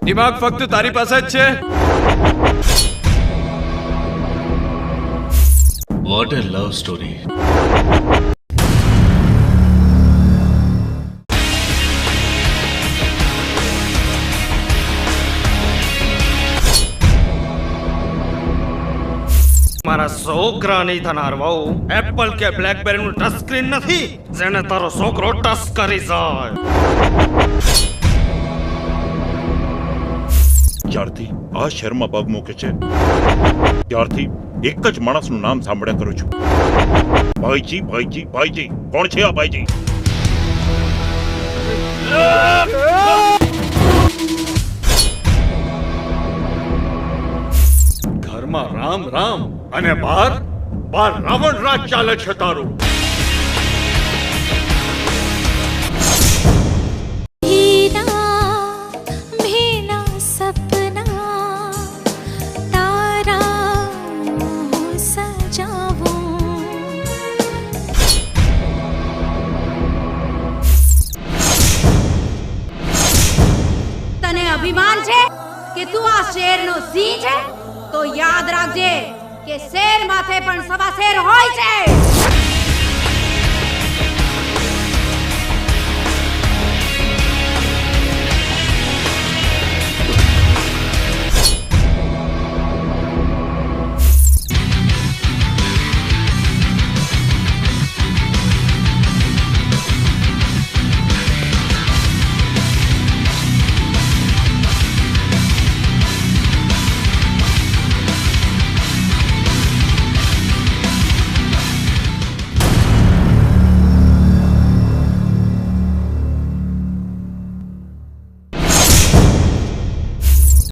દિમાગ ફક્ત તારી પાસે જ છે. What a love story. મારા છોકરાની થનાર વહુ એપલ કે બ્લેકબેરી નું ટચ સ્ક્રીન નથી જેને તારો છોકરો ટચ કરી જાય. જ્યારથી આ શહેરમાં પગ મૂકે છે ત્યારથી એક જ માણસનું નામ સાંભળ્યા કરું છું. ભાઈજી ભાઈજી ભાઈજી. કોણ છે આ ભાઈજી? ઘરમાં રામ રામ અને બહાર રાવણ રાજ ચાલે છે તારું. તને અભિમાન છે કે તું આ શેરનો સિંહ છે? તો યાદ રાખજે કે શેર માથે પણ સવા શેર હોય છે.